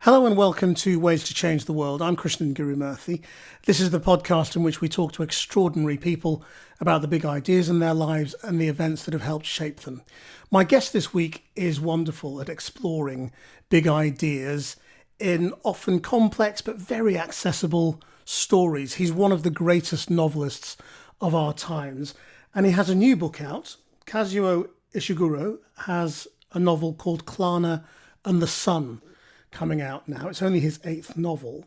Hello and welcome to Ways to Change the World. I'm Krishnan guru-murthy. This is the podcast in which we talk to extraordinary people about the big ideas in their lives and the events that have helped shape them. My guest this week is wonderful at exploring big ideas in often complex but very accessible stories. He's one of the greatest novelists of our times, and he has a new book out. Kazuo Ishiguro has a novel called Klara and the Sun coming out now. It's only his 8th novel,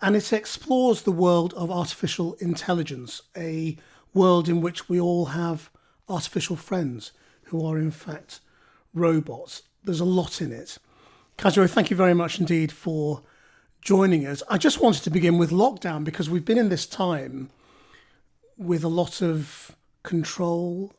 and it explores the world of artificial intelligence, a world in which we all have artificial friends who are in fact robots. There's a lot in it. Kazuo, thank you very much indeed for joining us. I just wanted to begin with lockdown because we've been in this time with a lot of control,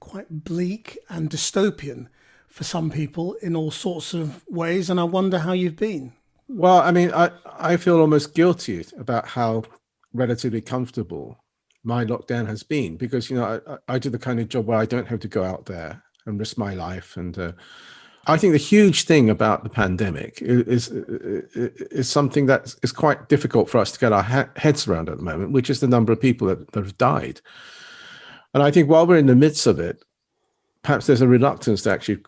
quite bleak and dystopian for some people in all sorts of ways, and I wonder how you've been. Well, I mean, I feel almost guilty about how relatively comfortable my lockdown has been because, I do the kind of job where I don't have to go out there and risk my life. And I think the huge thing about the pandemic is something that is quite difficult for us to get our heads around at the moment, which is the number of people that have died. And I think while we're in the midst of it, perhaps there's a reluctance to actually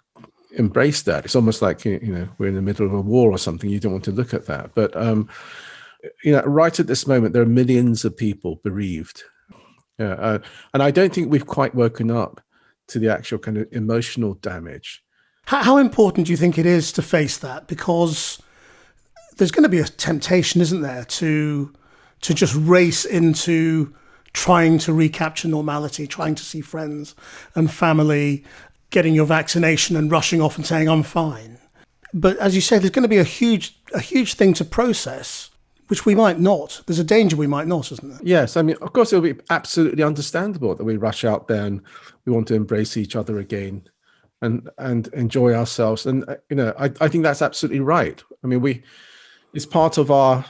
embrace that. It's almost like, we're in the middle of a war or something. You don't want to look at that. But, right at this moment, there are millions of people bereaved. And I don't think we've quite woken up to the actual kind of emotional damage. How important do you think it is to face that? Because there's going to be a temptation, isn't there, to just race into trying to recapture normality, trying to see friends and family, getting your vaccination and rushing off and saying, I'm fine. But as you say, there's going to be a huge thing to process, which we might not. There's a danger we might not, isn't there? Yes. I mean, of course, it'll be absolutely understandable that we rush out there and we want to embrace each other again and enjoy ourselves. And, I think that's absolutely right. I mean, it's part of our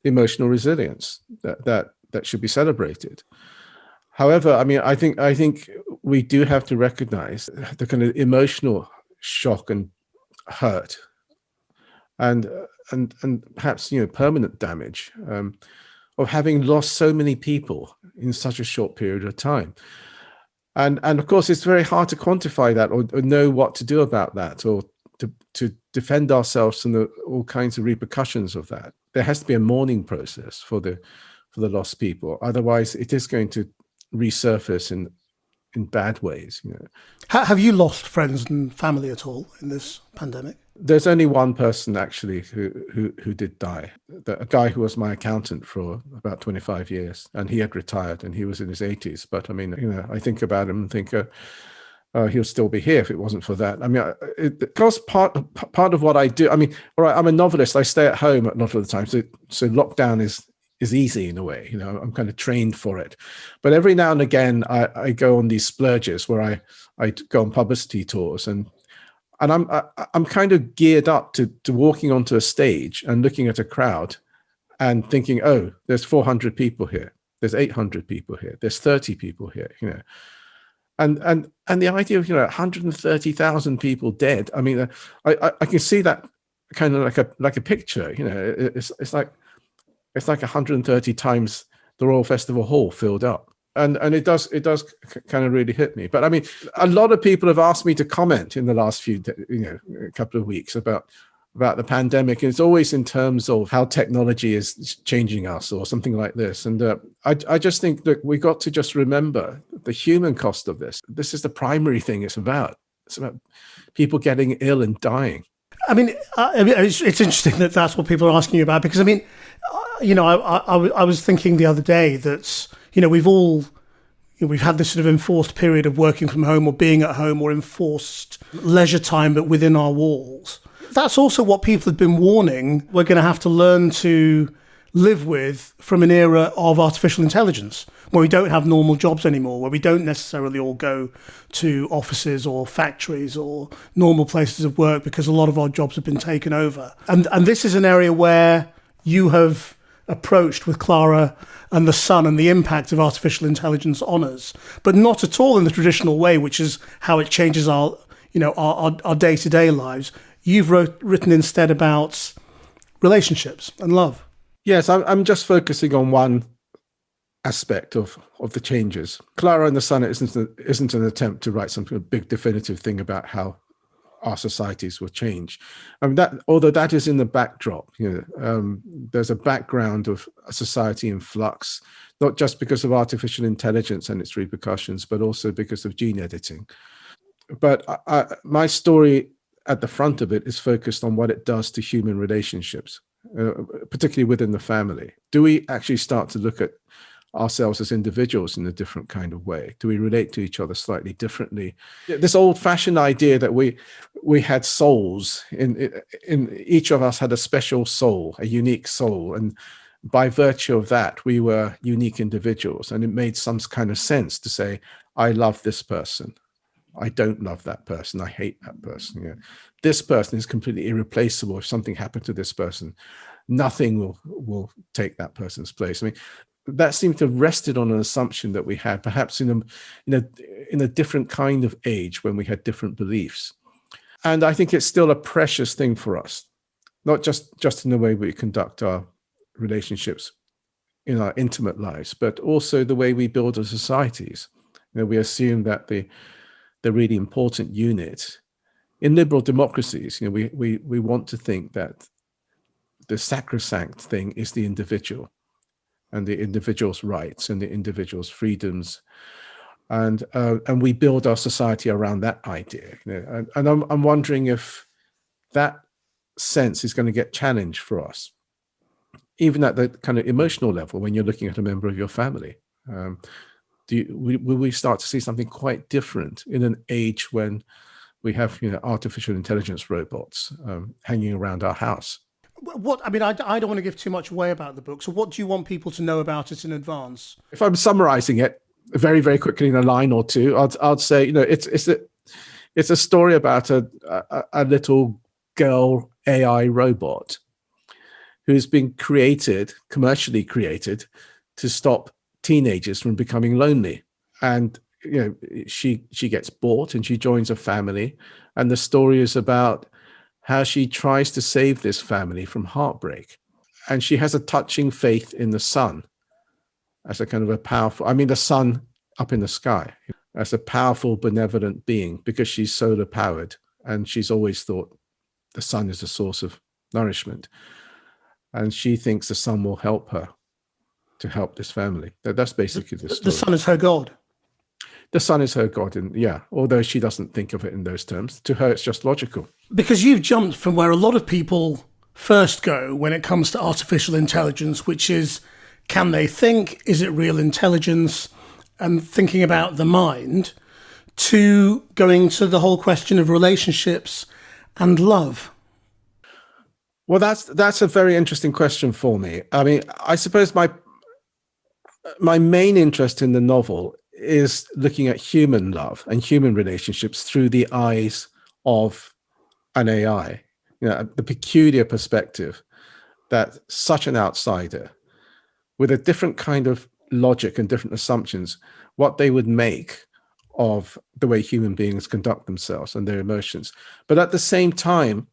emotional resilience that should be celebrated. However, I mean, I think we do have to recognize the kind of emotional shock and hurt and perhaps, permanent damage of having lost so many people in such a short period of time. And of course, it's very hard to quantify that or know what to do about that or to defend ourselves from all kinds of repercussions of that. There has to be a mourning process for the lost people. Otherwise, it is going to resurface in bad ways. Have you lost friends and family at all in this pandemic? There's only one person actually who did die. A guy who was my accountant for about 25 years, and he had retired and he was in his 80s. But I mean, I think about him and think he'll still be here if it wasn't for that. I mean, because part of what I do. I mean, all right, I'm a novelist. I stay at home a lot of the time, so lockdown is easy in a way. I'm kind of trained for it. But every now and again, I go on these splurges where I go on publicity tours, and I'm kind of geared up to walking onto a stage and looking at a crowd and thinking, oh, there's 400 people here, there's 800 people here, there's 30 people here, and the idea of 130,000 people dead. I mean, I can see that kind of like a picture. It's like 130 times the Royal Festival Hall filled up. And it does kind of really hit me. But I mean, a lot of people have asked me to comment in the last couple of weeks about the pandemic. And it's always in terms of how technology is changing us or something like this. And I just think that we got to just remember the human cost of this. This is the primary thing it's about. It's about people getting ill and dying. I mean, it's interesting that that's what people are asking you about, because I mean, I was thinking the other day that, we've had this sort of enforced period of working from home or being at home or enforced leisure time, but within our walls. That's also what people have been warning we're going to have to learn to live with from an era of artificial intelligence, where we don't have normal jobs anymore, where we don't necessarily all go to offices or factories or normal places of work because a lot of our jobs have been taken over. And this is an area where you have approached with Klara and the Sun and the impact of artificial intelligence on us, but not at all in the traditional way, which is how it changes our day-to-day lives. You've written instead about relationships and love. Yes, I'm just focusing on one aspect of the changes. Klara and the Sun isn't an attempt to write some big definitive thing about how our societies will change. I mean, although that is in the backdrop, there's a background of a society in flux, not just because of artificial intelligence and its repercussions, but also because of gene editing. But my story at the front of it is focused on what it does to human relationships, particularly within the family. Do we actually start to look at ourselves as individuals in a different kind of way? Do we relate to each other slightly differently? This old-fashioned idea that we had souls, in each of us had a special soul, a unique soul, and by virtue of that, we were unique individuals, and it made some kind of sense to say, I love this person. I don't love that person. I hate that person. Yeah. This person is completely irreplaceable. If something happened to this person, nothing will take that person's place. I mean, that seemed to have rested on an assumption that we had, perhaps in a different kind of age when we had different beliefs. And I think it's still a precious thing for us, not just in the way we conduct our relationships in our intimate lives, but also the way we build our societies. We assume that the really important unit in liberal democracies, we want to think that the sacrosanct thing is the individual and the individual's rights and the individual's freedoms, and we build our society around that idea. And I'm wondering if that sense is going to get challenged for us, even at the kind of emotional level when you're looking at a member of your family. Will we start to see something quite different in an age when we have artificial intelligence robots hanging around our house? I don't want to give too much away about the book. So what do you want people to know about it in advance? If I'm summarizing it very, very quickly in a line or two, I'd say, it's a story about a little girl AI robot who's been commercially created to stop teenagers from becoming lonely. And she gets bought and she joins a family, and the story is about how she tries to save this family from heartbreak. And she has a touching faith in the sun as a kind of a powerful, the sun up in the sky, as a powerful, benevolent being, because she's solar powered and she's always thought the sun is a source of nourishment. And she thinks the sun will help her to help this family. That's basically the story. The sun is her god. The sun is her god, although she doesn't think of it in those terms. To her, it's just logical. Because you've jumped from where a lot of people first go when it comes to artificial intelligence, which is, can they think? Is it real intelligence? And thinking about the mind, to going to the whole question of relationships and love. Well, that's a very interesting question for me. I suppose my main interest in the novel is looking at human love and human relationships through the eyes of an AI. The peculiar perspective that such an outsider with a different kind of logic and different assumptions, what they would make of the way human beings conduct themselves and their emotions. But at the same time,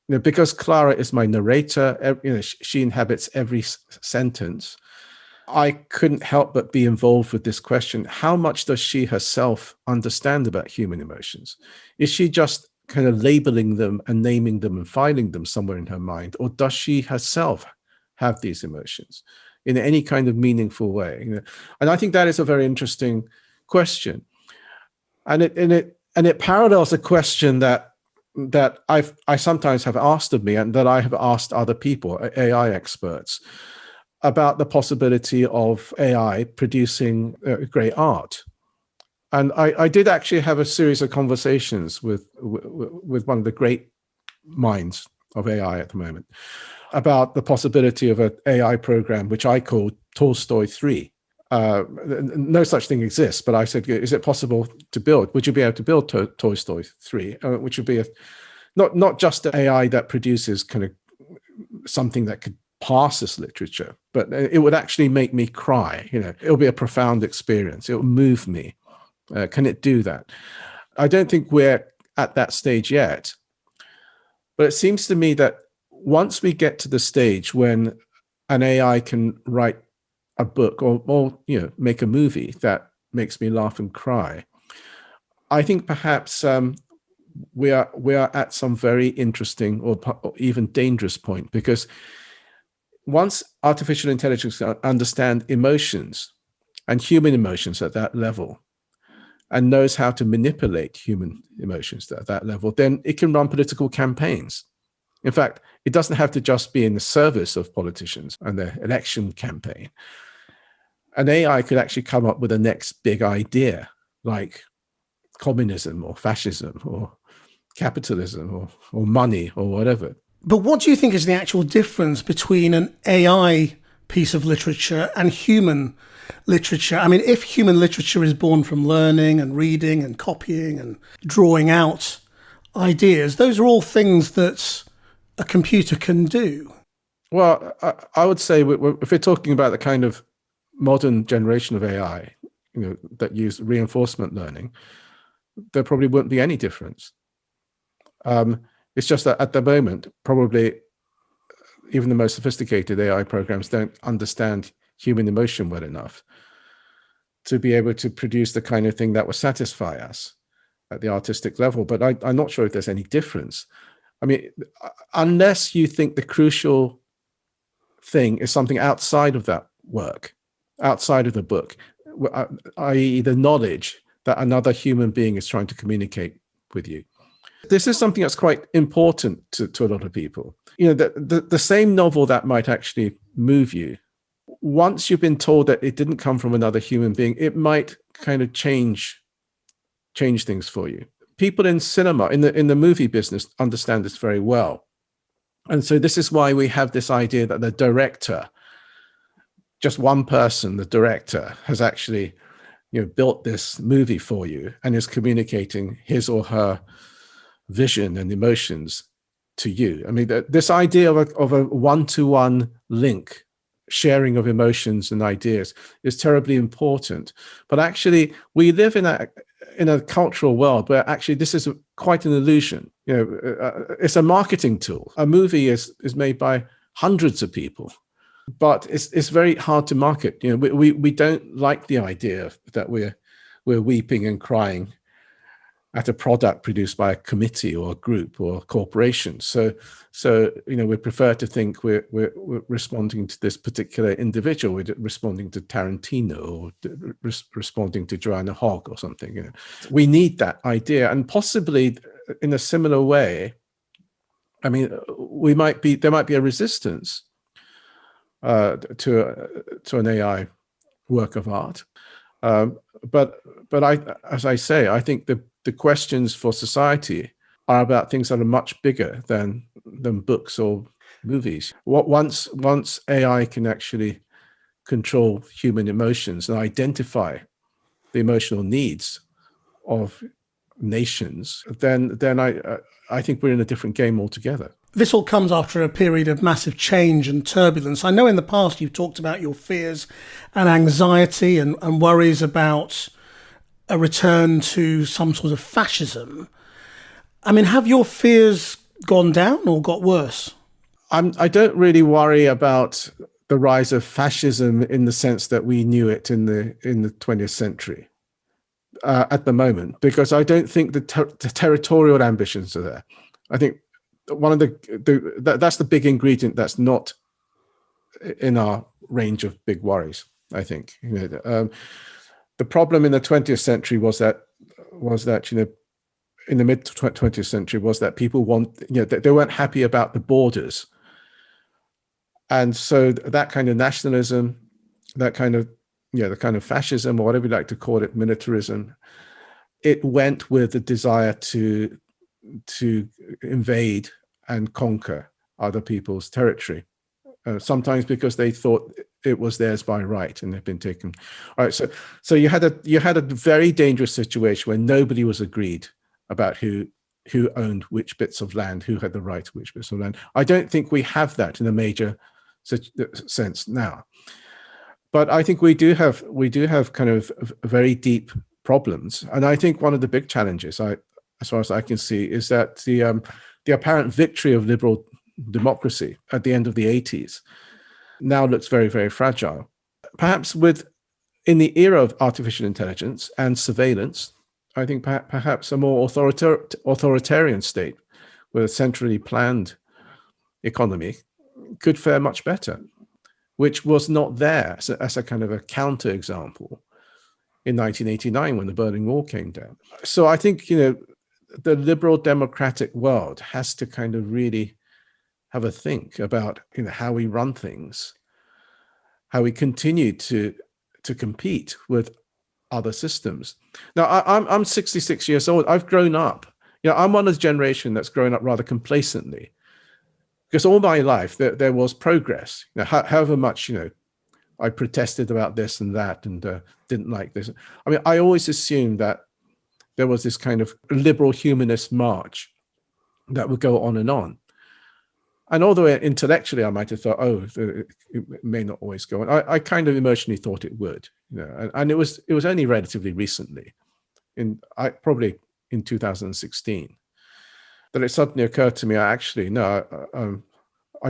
because Klara is my narrator, she inhabits every sentence, I couldn't help but be involved with this question. How much does she herself understand about human emotions? Is she just kind of labeling them and naming them and filing them somewhere in her mind? Or does she herself have these emotions in any kind of meaningful way? And I think that is a very interesting question. And it parallels a question that I sometimes have asked of me and that I have asked other people, AI experts, about the possibility of AI producing great art. And I did actually have a series of conversations with one of the great minds of AI at the moment about the possibility of an AI program, which I call Tolstoy 3. No such thing exists, but I said, is it possible to build? Would you be able to build Tolstoy 3, which would be not just an AI that produces kind of something that could pass as literature, but it would actually make me cry. It'll be a profound experience. It will move me. Can it do that? I don't think we're at that stage yet. But it seems to me that once we get to the stage when an AI can write a book or make a movie that makes me laugh and cry, I think perhaps we are at some very interesting or even dangerous point, because once artificial intelligence can understand emotions and human emotions at that level, and knows how to manipulate human emotions at that level, then it can run political campaigns. In fact, it doesn't have to just be in the service of politicians and their election campaign. An AI could actually come up with the next big idea, like communism or fascism or capitalism or money or whatever. But what do you think is the actual difference between an AI piece of literature and human literature? I mean, if human literature is born from learning and reading and copying and drawing out ideas, those are all things that a computer can do. Well, I would say if we're talking about the kind of modern generation of AI, that use reinforcement learning, there probably wouldn't be any difference. It's just that at the moment, probably even the most sophisticated AI programs don't understand human emotion well enough to be able to produce the kind of thing that will satisfy us at the artistic level. But I'm not sure if there's any difference. I mean, unless you think the crucial thing is something outside of that work, outside of the book, i.e. the knowledge that another human being is trying to communicate with you. This is something that's quite important to a lot of people. The same novel that might actually move you, once you've been told that it didn't come from another human being, it might kind of change things for you. People in cinema, in the movie business, understand this very well. And so this is why we have this idea that the director, just one person, the director, has actually built this movie for you and is communicating his or her vision and emotions to you. I mean, this idea of a one-to-one link, sharing of emotions and ideas, is terribly important. But actually, we live in a cultural world where actually this is quite an illusion. It's a marketing tool. A movie is made by hundreds of people, but it's very hard to market. We don't like the idea that we're weeping and crying at a product produced by a committee or a group or a corporation. So we prefer to think we're responding to this particular individual. We're responding to Tarantino or responding to Joanna Hogg or something. We need that idea, and possibly in a similar way. I mean, there might be a resistance to an AI work of art, but as I say, I think the questions for society are about things that are much bigger than books or movies. Once AI can actually control human emotions and identify the emotional needs of nations, then I think we're in a different game altogether. This all comes after a period of massive change and turbulence. I know in the past you've talked about your fears and anxiety and worries about a return to some sort of fascism. I mean, have your fears gone down or got worse? I don't really worry about the rise of fascism in the sense that we knew it in the 20th century at the moment, because I don't think the territorial ambitions are there. I think one of that's the big ingredient that's not in our range of big worries. I think the problem in the 20th century was that in the mid 20th century was that people they weren't happy about the borders, and so that kind of nationalism, that kind of the kind of fascism, or whatever you like to call it, militarism, it went with the desire to invade and conquer other people's territory, sometimes because they thought it was theirs by right and they'd been taken. All right, so you had a very dangerous situation where nobody was agreed about who owned which bits of land, who had the right to which bits of land. I don't think we have that in a major sense now, but I think we do have kind of very deep problems. And I think one of the big challenges, as far as I can see, is that the the apparent victory of liberal democracy at the end of the 80s now looks very, very fragile. Perhaps in the era of artificial intelligence and surveillance, I think perhaps a more authoritarian state with a centrally planned economy could fare much better, which was not there as a kind of a counterexample in 1989 when the Berlin Wall came down. So I think, the liberal democratic world has to kind of really have a think about, how we run things, how we continue to compete with other systems. Now, I'm 66 years old. I've grown up. I'm one of the generation that's grown up rather complacently, because all my life there was progress. However much I protested about this and that and didn't like this. I mean, I always assumed that there was this kind of liberal humanist march that would go on and on. And although intellectually I might have thought, it may not always go on, I kind of emotionally thought it would. And it was only relatively recently, probably in 2016, that it suddenly occurred to me, I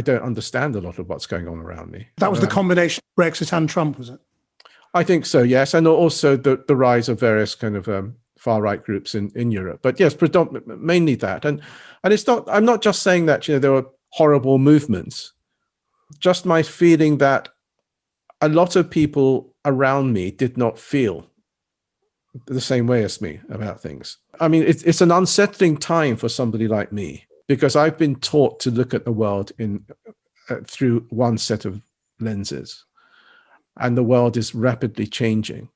don't understand a lot of what's going on around me. That was the combination of Brexit and Trump, was it? I think so, yes. And also the rise of various kind of far-right groups in Europe. But yes, mainly that. And it's not, I'm not just saying that, there were horrible movements, just my feeling that a lot of people around me did not feel the same way as me about things. I mean, it's an unsettling time for somebody like me, because I've been taught to look at the world through one set of lenses, and the world is rapidly changing.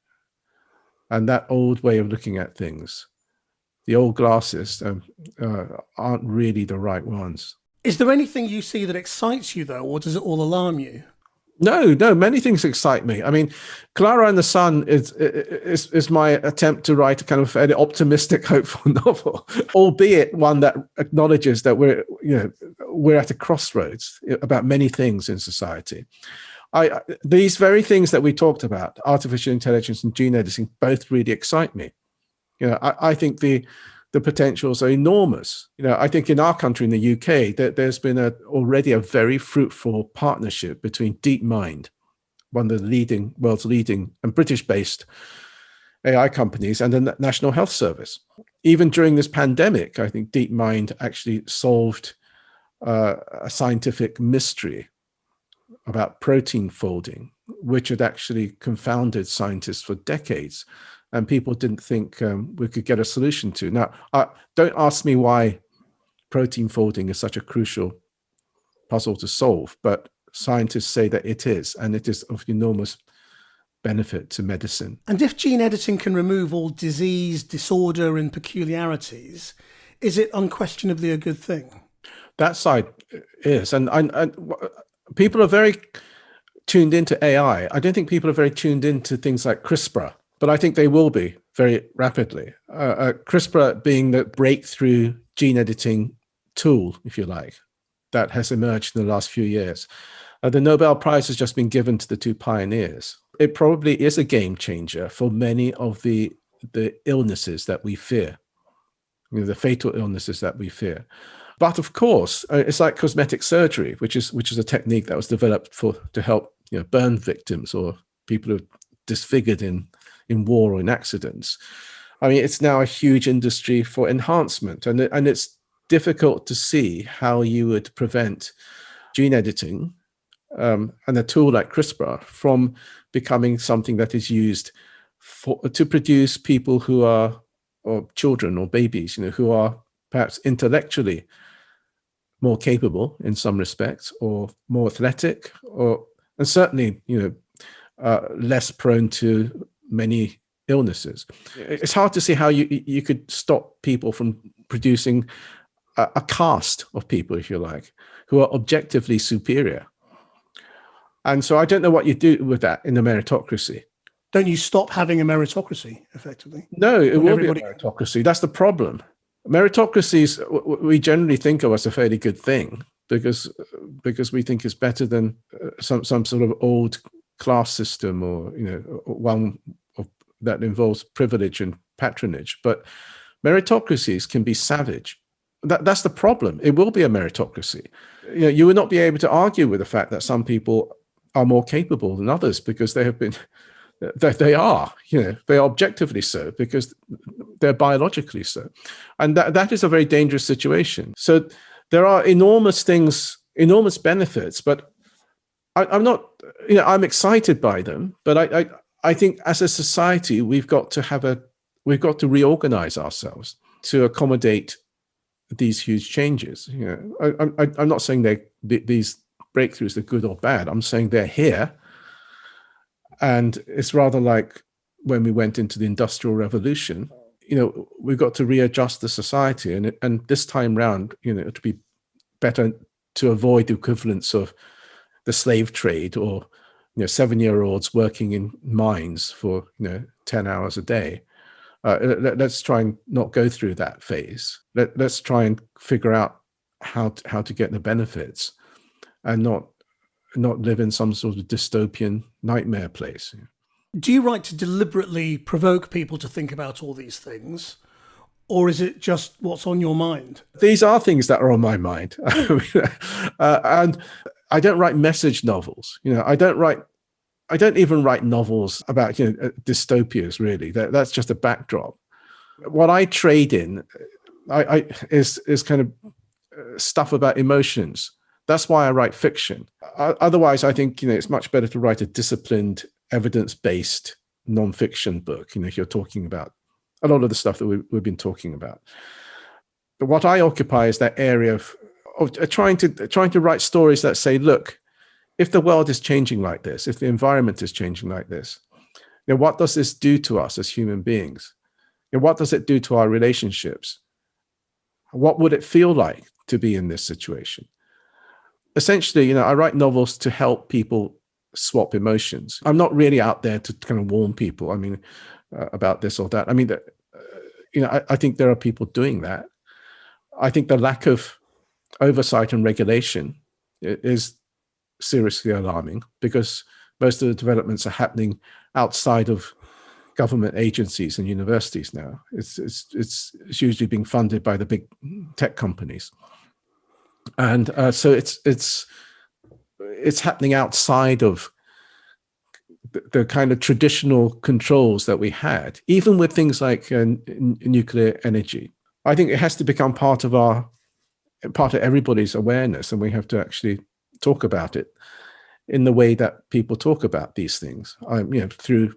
And that old way of looking at things, the old glasses, aren't really the right ones. Is there anything you see that excites you, though, or does it all alarm you? No, many things excite me. I mean, Klara and the Sun is my attempt to write a kind of fairly optimistic, hopeful novel, albeit one that acknowledges that we're at a crossroads about many things in society. These very things that we talked about, artificial intelligence and gene editing, both really excite me. I think the potentials are enormous. I think in our country, in the UK, that there's been already a very fruitful partnership between DeepMind, one of the world's leading and British-based AI companies, and the National Health Service. Even during this pandemic, I think DeepMind actually solved a scientific mystery about protein folding, which had actually confounded scientists for decades. And people didn't think we could get a solution to. Now, don't ask me why protein folding is such a crucial puzzle to solve, but scientists say that it is, and it is of enormous benefit to medicine. And if gene editing can remove all disease, disorder, and peculiarities, is it unquestionably a good thing? That side is, and people are very tuned into AI. I don't think people are very tuned into things like CRISPR, but I think they will be very rapidly. CRISPR being the breakthrough gene editing tool, if you like, that has emerged in the last few years. The Nobel Prize has just been given to the two pioneers. It probably is a game changer for many of the illnesses that we fear, the fatal illnesses that we fear. But of course, it's like cosmetic surgery, which is a technique that was developed to help burn victims or people who are disfigured in war or in accidents. I mean, it's now a huge industry for enhancement, and it's difficult to see how you would prevent gene editing and a tool like CRISPR from becoming something that is used to produce people who are, or children or babies, who are perhaps intellectually more capable in some respects, or more athletic, and certainly less prone to many illnesses. It's hard to see how you could stop people from producing a caste of people, if you like, who are objectively superior. And so I don't know what you do with that in a meritocracy. Don't you stop having a meritocracy, effectively? No, it will be a meritocracy. That's the problem. Meritocracies, we generally think of as a fairly good thing, because we think it's better than some sort of old class system, or one that involves privilege and patronage. But meritocracies can be savage. That's the problem. It will be a meritocracy. You will not be able to argue with the fact that some people are more capable than others because they are objectively so because they're biologically so. And that is a very dangerous situation. So there are enormous benefits, but I'm not, I'm excited by them, but I think as a society, we've got to reorganize ourselves to accommodate these huge changes. I'm not saying these breakthroughs are good or bad. I'm saying they're here. And it's rather like when we went into the Industrial Revolution, we've got to readjust the society. And this time round, it would be better to avoid the equivalence of the slave trade or 7-year-olds working in mines for 10 hours a day. Let's try and not go through that phase. Let's try and figure out how to get the benefits and not live in some sort of dystopian nightmare place. Do you write to deliberately provoke people to think about all these things? Or is it just what's on your mind? These are things that are on my mind. And I don't write message novels. I don't even write novels about dystopias, really. That's just a backdrop. What I trade in is kind of stuff about emotions. That's why I write fiction. Otherwise, I think it's much better to write a disciplined, evidence-based nonfiction book. If you're talking about a lot of the stuff that we've been talking about. But what I occupy is that area of trying to write stories that say, look, if the world is changing like this, if the environment is changing like this, what does this do to us as human beings? What does it do to our relationships? What would it feel like to be in this situation? Essentially, I write novels to help people swap emotions. I'm not really out there to kind of warn people, about this or that. I think there are people doing that. I think the lack of oversight and regulation is seriously alarming because most of the developments are happening outside of government agencies and universities now. It's usually being funded by the big tech companies, and so it's happening outside of the kind of traditional controls that we had, even with things like nuclear energy. I think it has to become part of everybody's awareness, and we have to actually talk about it in the way that people talk about these things, through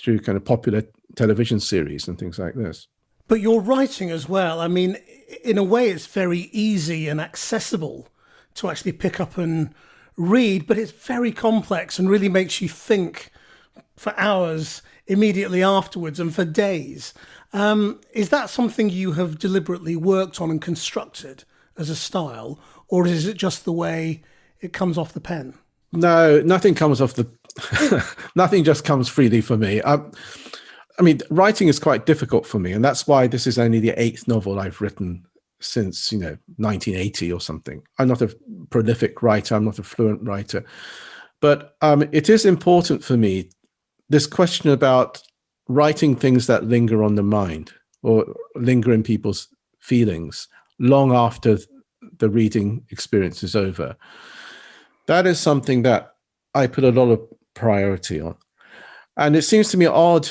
kind of popular television series and things like this. But your writing as well, in a way it's very easy and accessible to actually pick up and read, but it's very complex and really makes you think for hours immediately afterwards and for days. Is that something you have deliberately worked on and constructed as a style, or is it just the way it comes off the pen? No, nothing comes off nothing just comes freely for me. Writing is quite difficult for me, and that's why this is only the 8th novel I've written since 1980 or something. I'm not a prolific writer, I'm not a fluent writer, but it is important for me, this question about writing things that linger on the mind or linger in people's feelings long after the reading experience is over. That is something that I put a lot of priority on. And it seems to me odd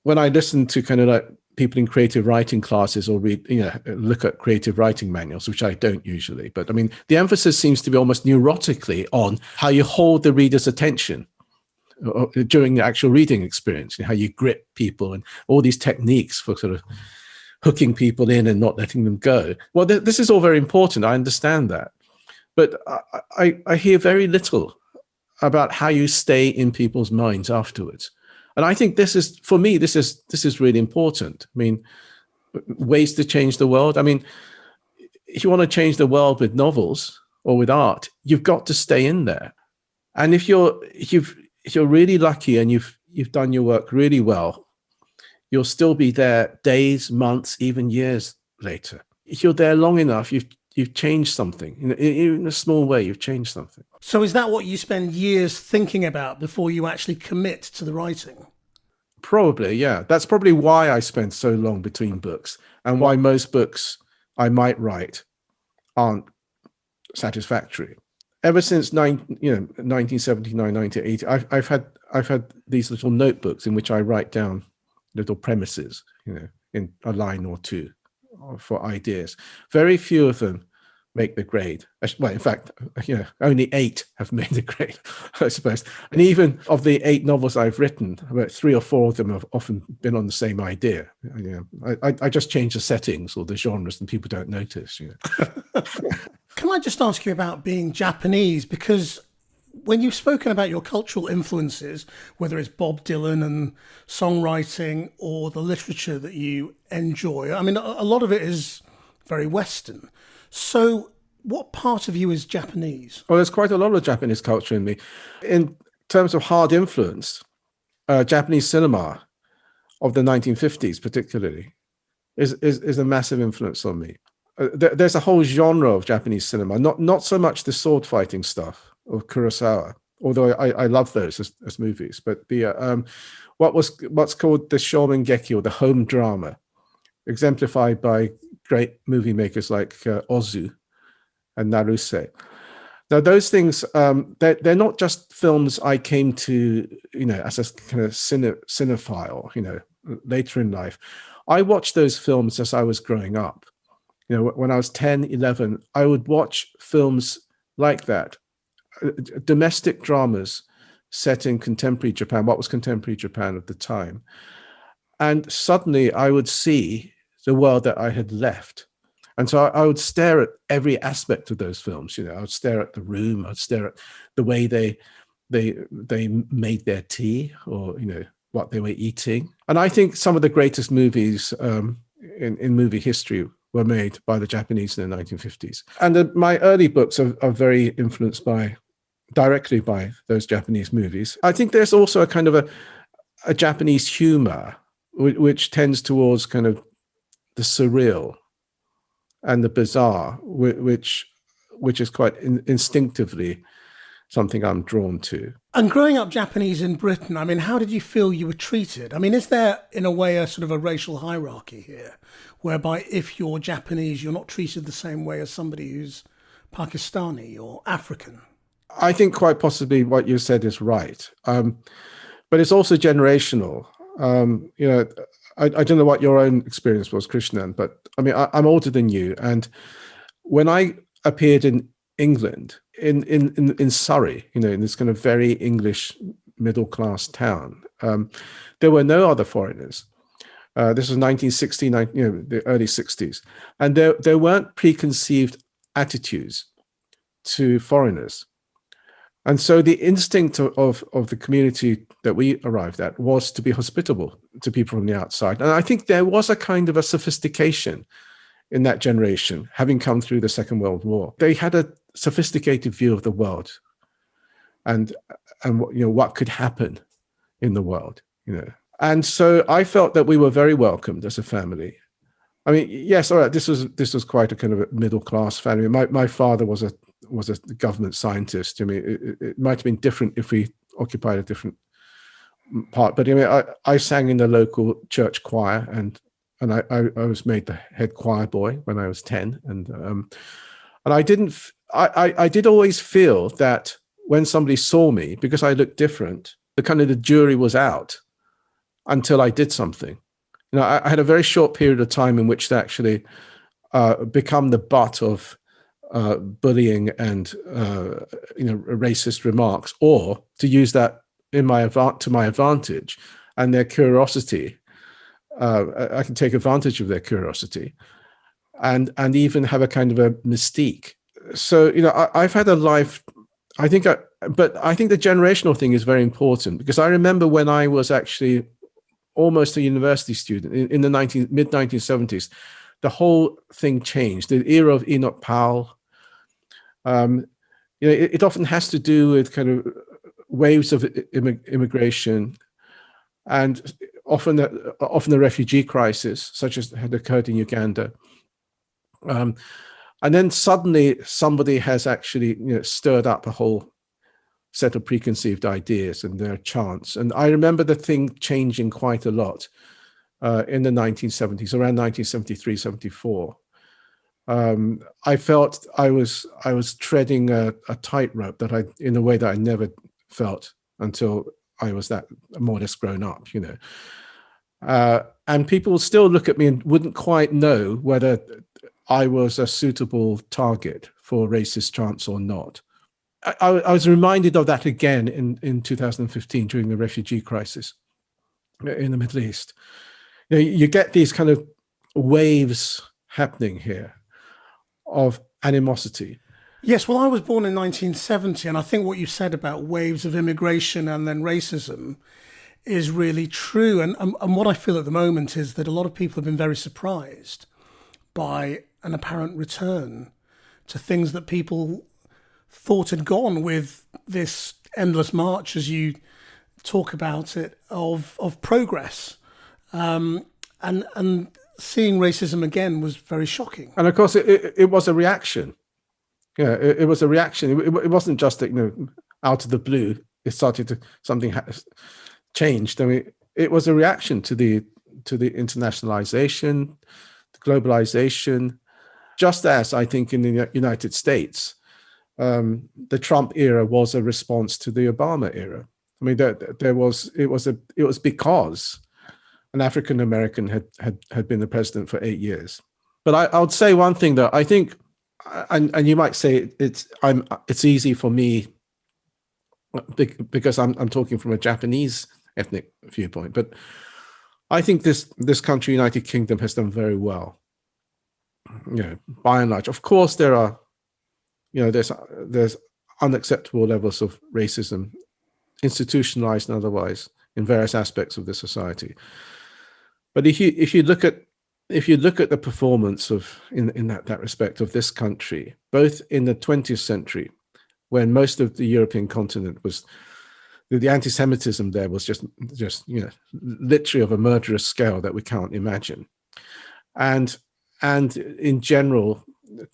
when I listen to kind of like people in creative writing classes or read, look at creative writing manuals, which I don't usually. But the emphasis seems to be almost neurotically on how you hold the reader's attention during the actual reading experience, how you grip people and all these techniques for sort of hooking people in and not letting them go. Well, this is all very important. I understand that. But I hear very little about how you stay in people's minds afterwards. And I think this is really important. Ways to change the world. If you want to change the world with novels or with art, you've got to stay in there. And if you're really lucky and you've done your work really well, you'll still be there days, months, even years later. If you're there long enough, you've changed something. In a small way, you've changed something. So is that what you spend years thinking about before you actually commit to the writing? Probably, yeah. That's probably why I spend so long between books and why most books I might write aren't satisfactory. Ever since 1979, 1980, I've had these little notebooks in which I write down little premises, in a line or two for ideas. Very few of them make the grade. Well, in fact, only 8 have made the grade, I suppose. And even of the 8 novels I've written, about 3 or 4 of them have often been on the same idea. I just change the settings or the genres, and people don't notice. Can I just ask you about being Japanese? Because when you've spoken about your cultural influences, whether it's Bob Dylan and songwriting or the literature that you enjoy, I mean, a lot of it is very Western. So what part of you is Japanese? Well, there's quite a lot of Japanese culture in me. In terms of hard influence, Japanese cinema of the 1950s particularly is a massive influence on me. There's a whole genre of Japanese cinema, not so much the sword fighting stuff of Kurosawa, although I love those as movies, but the what's called the Shomengeki, or the home drama, exemplified by great movie makers like Ozu and Naruse. Now, those things, they're not just films I came to, as a kind of cinephile, later in life. I watched those films as I was growing up. When I was 10, 11, I would watch films like that, domestic dramas set in contemporary Japan, what was contemporary Japan at the time. And suddenly I would see the world that I had left. And so I would stare at every aspect of those films. I would stare at the room, I'd stare at the way they made their tea, or, what they were eating. And I think some of the greatest movies in movie history were made by the Japanese in the 1950s. And my early books are very influenced directly by those Japanese movies. I think there's also a kind of a Japanese humor, which tends towards kind of the surreal and the bizarre, which is quite instinctively something I'm drawn to. And growing up Japanese in Britain, I mean, how did you feel you were treated? I mean, is there, in a way, a sort of a racial hierarchy here, whereby if you're Japanese, you're not treated the same way as somebody who's Pakistani or African? I think quite possibly what you said is right. But it's also generational. I don't know what your own experience was, Krishnan, but I mean, I'm older than you. And when I appeared in England, in Surrey, in this kind of very English middle-class town, there were no other foreigners. This was 1960, the early 60s. And there weren't preconceived attitudes to foreigners. And so the instinct of the community that we arrived at was to be hospitable to people from the outside. And I think there was a kind of a sophistication in that generation, having come through the Second World War. They had a sophisticated view of the world and what could happen in the world. And so I felt that we were very welcomed as a family. I mean, yes, all right, this was quite a kind of a middle-class family. My father was a government scientist. I mean, it might have been different if we occupied a different part, but I mean, I sang in the local church choir, and I was made the head choir boy when I was 10, and I did always feel that when somebody saw me, because I looked different, the jury was out until I did something. I had a very short period of time in which to actually become the butt of bullying and racist remarks, or to use that to my advantage, and their curiosity. I can take advantage of their curiosity, and even have a kind of a mystique. So I've had a life. But I think the generational thing is very important, because I remember when I was actually almost a university student in the mid 1970s, the whole thing changed. The era of Enoch Powell. It often has to do with kind of waves of immigration, and often the refugee crisis, such as had occurred in Uganda. And then suddenly somebody has actually stirred up a whole set of preconceived ideas and their chants. And I remember the thing changing quite a lot in the 1970s, around 1973, 74. I felt I was treading a tightrope in a way that I never felt until I was that more or less grown up, and people still look at me and wouldn't quite know whether I was a suitable target for racist chants or not. I was reminded of that again in 2015 during the refugee crisis in the Middle East. You get these kind of waves happening here of animosity. Yes, well, I was born in 1970, and I think what you said about waves of immigration and then racism is really true. And what I feel at the moment is that a lot of people have been very surprised by an apparent return to things that people thought had gone with this endless march, as you talk about it, of progress. And seeing racism again was very shocking. And of course, it was a reaction. Yeah, it was a reaction. It wasn't just that, out of the blue, it started to, something changed. I mean, it was a reaction to the internationalization, the globalization, just as I think in the United States, the Trump era was a response to the Obama era. I mean, it was because an African American had been the president for 8 years. But I would say one thing that I think, and you might say it's easy for me because I'm talking from a Japanese ethnic viewpoint, but I think this country, United Kingdom, has done very well. By and large. Of course, there are, there's unacceptable levels of racism, institutionalized and otherwise, in various aspects of the society. But if you look at the performance in that respect of this country, both in the 20th century, when most of the European continent was, the anti-Semitism there was just literally of a murderous scale that we can't imagine, and in general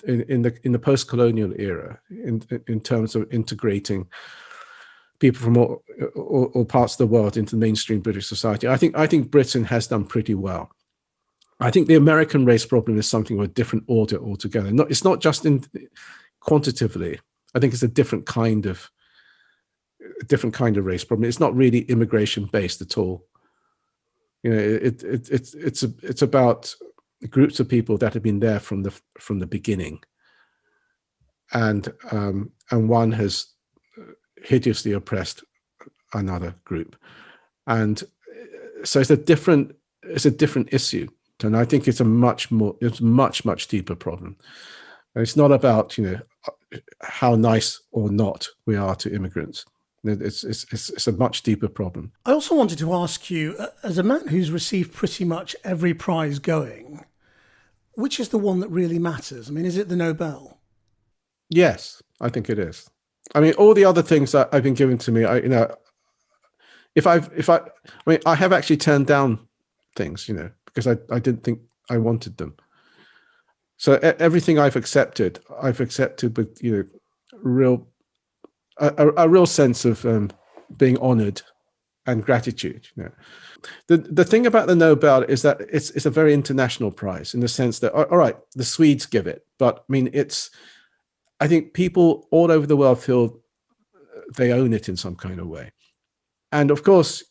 in the post-colonial era, in terms of integrating people from all parts of the world into mainstream British society, I think Britain has done pretty well. I think the American race problem is something of a different order altogether. It's not just in quantitatively. I think it's a different kind of race problem. It's not really immigration based at all. It's about groups of people that have been there from the beginning, and one has hideously oppressed another group, and so it's a different issue. And I think it's much deeper problem. And it's not about how nice or not we are to immigrants. It's a much deeper problem. I also wanted to ask you, as a man who's received pretty much every prize going, which is the one that really matters? I mean, is it the Nobel? Yes, I think it is. I mean, all the other things that have been given to me, I have actually turned down things, because I didn't think I wanted them. So everything I've accepted with a real sense of being honored and gratitude. The thing about the Nobel is that it's a very international prize, in the sense that, all right, the Swedes give it, but I mean, I think people all over the world feel they own it in some kind of way. And of course,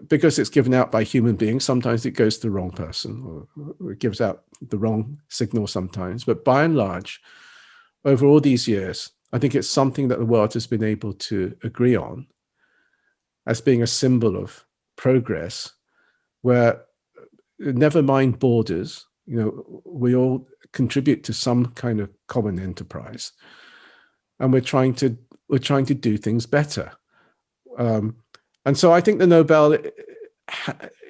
because it's given out by human beings, sometimes it goes to the wrong person, or it gives out the wrong signal sometimes. But by and large, over all these years, I think it's something that the world has been able to agree on as being a symbol of progress, where, never mind borders, we all contribute to some kind of common enterprise, and we're trying to do things better. And so I think the Nobel,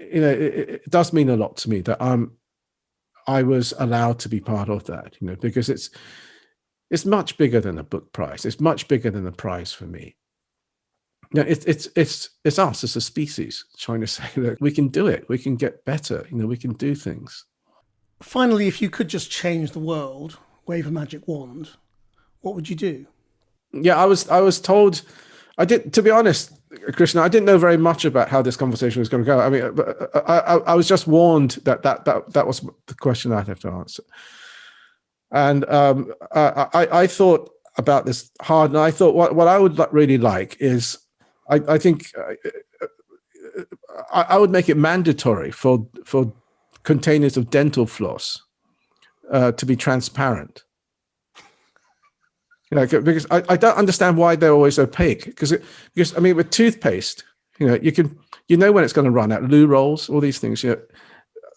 it does mean a lot to me that I was allowed to be part of that, because it's much bigger than a book prize. It's much bigger than a prize for me. It's us as a species trying to say that we can do it. We can get better. We can do things. Finally, if you could just change the world, wave a magic wand, what would you do? Yeah, I was told. To be honest, Krishnan, I didn't know very much about how this conversation was going to go. I mean, I was just warned that was the question I'd have to answer. And I thought about this hard, and I thought what I would really like is, I think I would make it mandatory for containers of dental floss to be transparent. Because I don't understand why they're always opaque. Because I mean, with toothpaste, when it's going to run out. Loo rolls, all these things.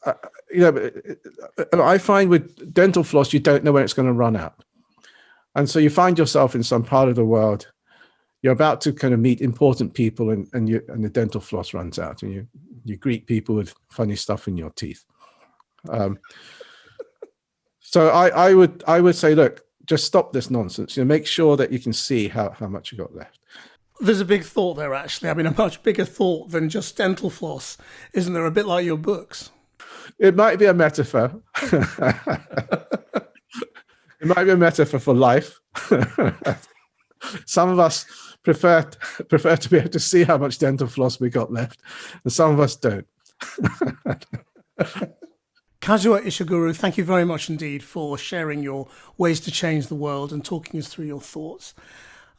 I find with dental floss, you don't know when it's going to run out, and so you find yourself in some part of the world. You're about to kind of meet important people, and the dental floss runs out, and you greet people with funny stuff in your teeth. So I would say, look, just stop this nonsense. Make sure that you can see how much you got left. There's a big thought there, actually. I mean, a much bigger thought than just dental floss, isn't there? A bit like your books. It might be a metaphor. It might be a metaphor for life. Some of us prefer to be able to see how much dental floss we got left, and some of us don't. Kazuo Ishiguro, thank you very much indeed for sharing your ways to change the world and talking us through your thoughts.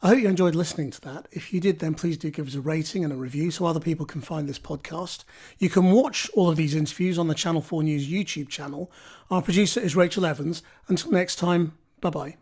I hope you enjoyed listening to that. If you did, then please do give us a rating and a review so other people can find this podcast. You can watch all of these interviews on the Channel 4 News YouTube channel. Our producer is Rachel Evans. Until next time, bye-bye.